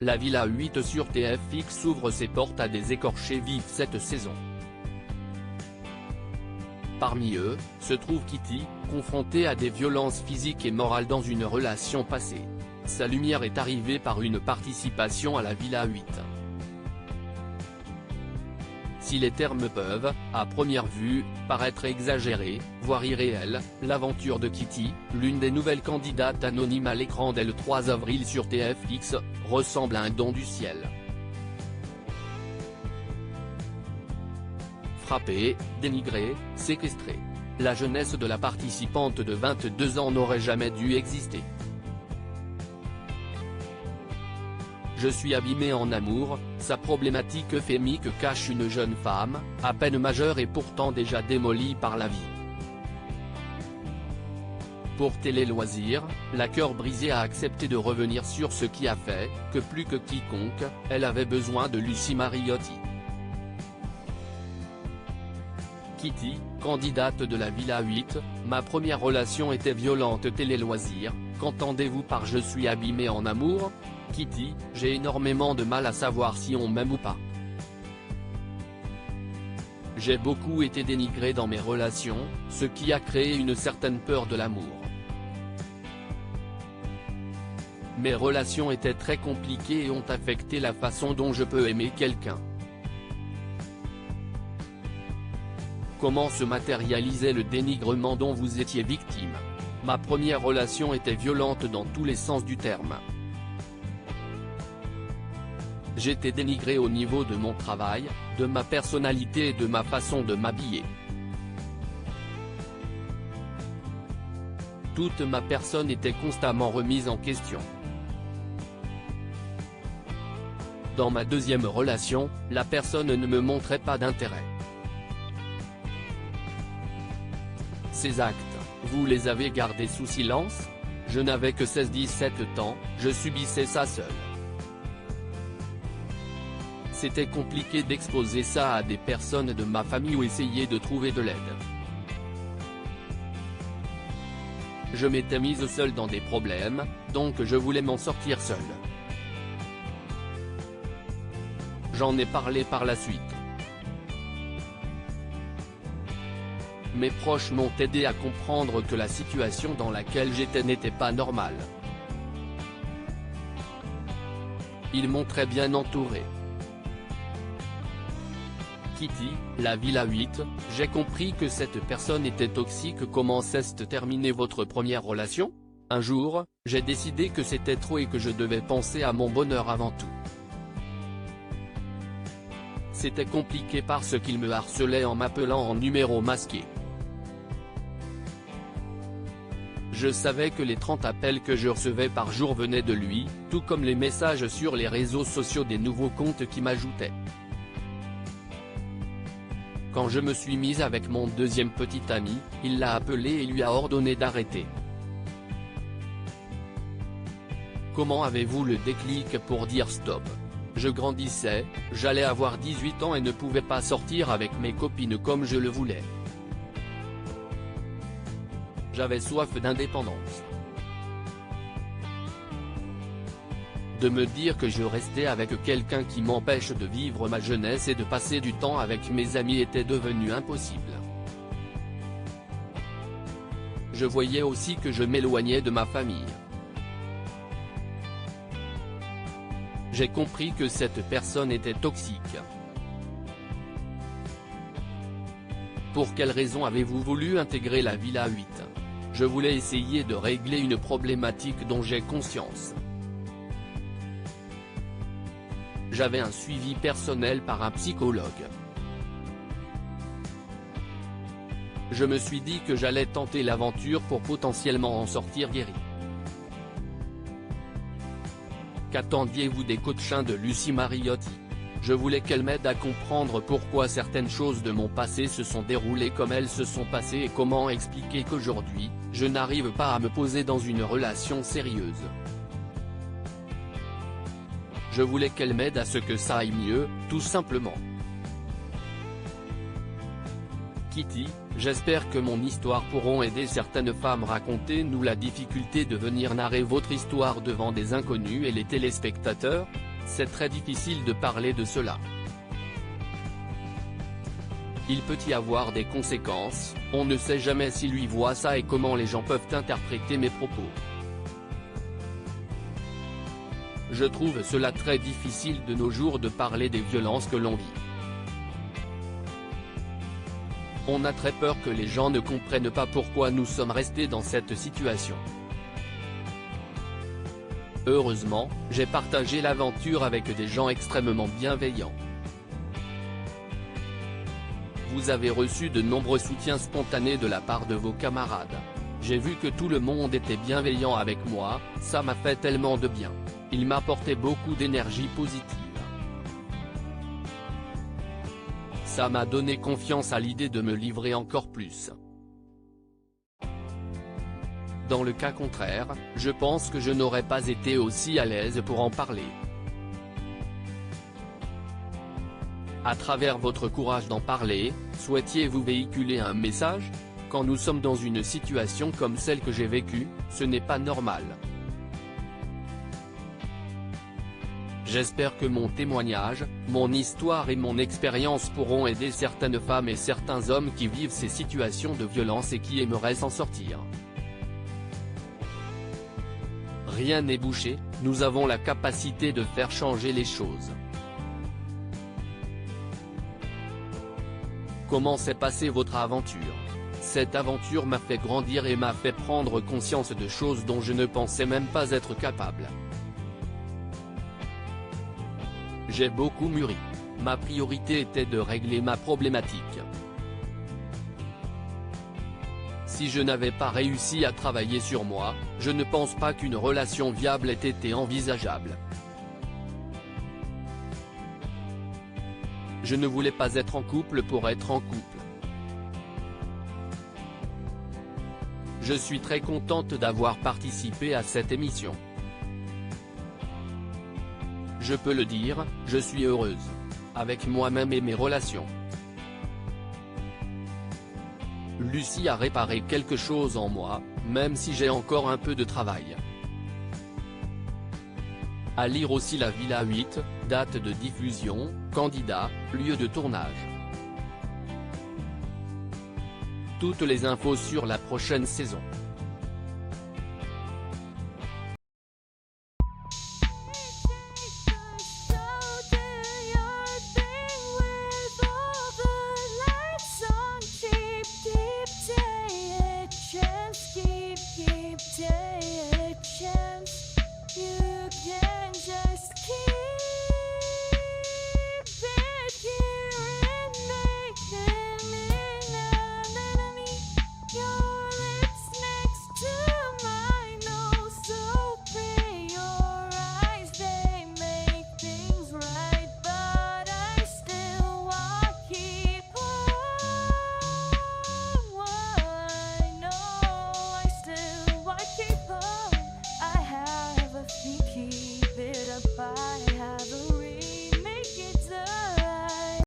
La Villa 8 sur TFX ouvre ses portes à des écorchés vifs cette saison. Parmi eux, se trouve Kitty, confrontée à des violences physiques et morales dans une relation passée. Sa lumière est arrivée par une participation à la Villa 8. Si les termes peuvent, à première vue, paraître exagérés, voire irréels, l'aventure de Kitty, l'une des nouvelles candidates anonymes à l'écran dès le 3 avril sur TFX, ressemble à un don du ciel. Frappée, dénigrée, séquestrée. La jeunesse de la participante de 22 ans n'aurait jamais dû exister. Je suis abîmé en amour, sa problématique euphémique cache une jeune femme, à peine majeure et pourtant déjà démolie par la vie. Pour Télé Loisirs, la cœur brisée a accepté de revenir sur ce qui a fait, que plus que quiconque, elle avait besoin de Lucie Mariotti. Kitty, candidate de la Villa 8, ma première relation était violente. Télé Loisirs, qu'entendez-vous par je suis abîmé en amour? Kitty, j'ai énormément de mal à savoir si on m'aime ou pas. J'ai beaucoup été dénigré dans mes relations, ce qui a créé une certaine peur de l'amour. Mes relations étaient très compliquées et ont affecté la façon dont je peux aimer quelqu'un. Comment se matérialisait le dénigrement dont vous étiez victime? Ma première relation était violente dans tous les sens du terme. J'étais dénigré au niveau de mon travail, de ma personnalité et de ma façon de m'habiller. Toute ma personne était constamment remise en question. Dans ma deuxième relation, la personne ne me montrait pas d'intérêt. Ces actes, vous les avez gardés sous silence? Je n'avais que 16-17 ans, je subissais ça seul. C'était compliqué d'exposer ça à des personnes de ma famille ou essayer de trouver de l'aide. Je m'étais mise seule dans des problèmes, donc je voulais m'en sortir seule. J'en ai parlé par la suite. Mes proches m'ont aidé à comprendre que la situation dans laquelle j'étais n'était pas normale. Ils m'ont très bien entouré. Kitty, la Villa 8, j'ai compris que cette personne était toxique. Comment s'est terminée votre première relation? Un jour, j'ai décidé que c'était trop et que je devais penser à mon bonheur avant tout. C'était compliqué parce qu'il me harcelait en m'appelant en numéro masqué. Je savais que les 30 appels que je recevais par jour venaient de lui, tout comme les messages sur les réseaux sociaux des nouveaux comptes qui m'ajoutaient. Quand je me suis mise avec mon deuxième petit ami, il l'a appelé et lui a ordonné d'arrêter. Comment avez-vous le déclic pour dire stop? Je grandissais, j'allais avoir 18 ans et ne pouvais pas sortir avec mes copines comme je le voulais. J'avais soif d'indépendance. De me dire que je restais avec quelqu'un qui m'empêche de vivre ma jeunesse et de passer du temps avec mes amis était devenu impossible. Je voyais aussi que je m'éloignais de ma famille. J'ai compris que cette personne était toxique. Pour quelle raison avez-vous voulu intégrer la Villa 8? Je voulais essayer de régler une problématique dont j'ai conscience. J'avais un suivi personnel par un psychologue. Je me suis dit que j'allais tenter l'aventure pour potentiellement en sortir guéri. Qu'attendiez-vous des coachings de Lucie Mariotti? Je voulais qu'elle m'aide à comprendre pourquoi certaines choses de mon passé se sont déroulées comme elles se sont passées et comment expliquer qu'aujourd'hui, je n'arrive pas à me poser dans une relation sérieuse. Je voulais qu'elle m'aide à ce que ça aille mieux, tout simplement. Kitty, j'espère que mon histoire pourront aider certaines femmes. Racontez-nous la difficulté de venir narrer votre histoire devant des inconnus et les téléspectateurs. C'est très difficile de parler de cela. Il peut y avoir des conséquences, on ne sait jamais si lui voit ça et comment les gens peuvent interpréter mes propos. Je trouve cela très difficile de nos jours de parler des violences que l'on vit. On a très peur que les gens ne comprennent pas pourquoi nous sommes restés dans cette situation. Heureusement, j'ai partagé l'aventure avec des gens extrêmement bienveillants. Vous avez reçu de nombreux soutiens spontanés de la part de vos camarades. J'ai vu que tout le monde était bienveillant avec moi, ça m'a fait tellement de bien. Il m'apportait beaucoup d'énergie positive. Ça m'a donné confiance à l'idée de me livrer encore plus. Dans le cas contraire, je pense que je n'aurais pas été aussi à l'aise pour en parler. À travers votre courage d'en parler, souhaitiez-vous véhiculer un message ? Quand nous sommes dans une situation comme celle que j'ai vécue, ce n'est pas normal. J'espère que mon témoignage, mon histoire et mon expérience pourront aider certaines femmes et certains hommes qui vivent ces situations de violence et qui aimeraient s'en sortir. Rien n'est bouché, nous avons la capacité de faire changer les choses. Comment s'est passée votre aventure ? Cette aventure m'a fait grandir et m'a fait prendre conscience de choses dont je ne pensais même pas être capable. J'ai beaucoup mûri. Ma priorité était de régler ma problématique. Si je n'avais pas réussi à travailler sur moi, je ne pense pas qu'une relation viable ait été envisageable. Je ne voulais pas être en couple pour être en couple. Je suis très contente d'avoir participé à cette émission. Je peux le dire, je suis heureuse. Avec moi-même et mes relations. Lucie a réparé quelque chose en moi, même si j'ai encore un peu de travail. À lire aussi La Villa 8, date de diffusion, candidat, lieu de tournage. Toutes les infos sur la prochaine saison.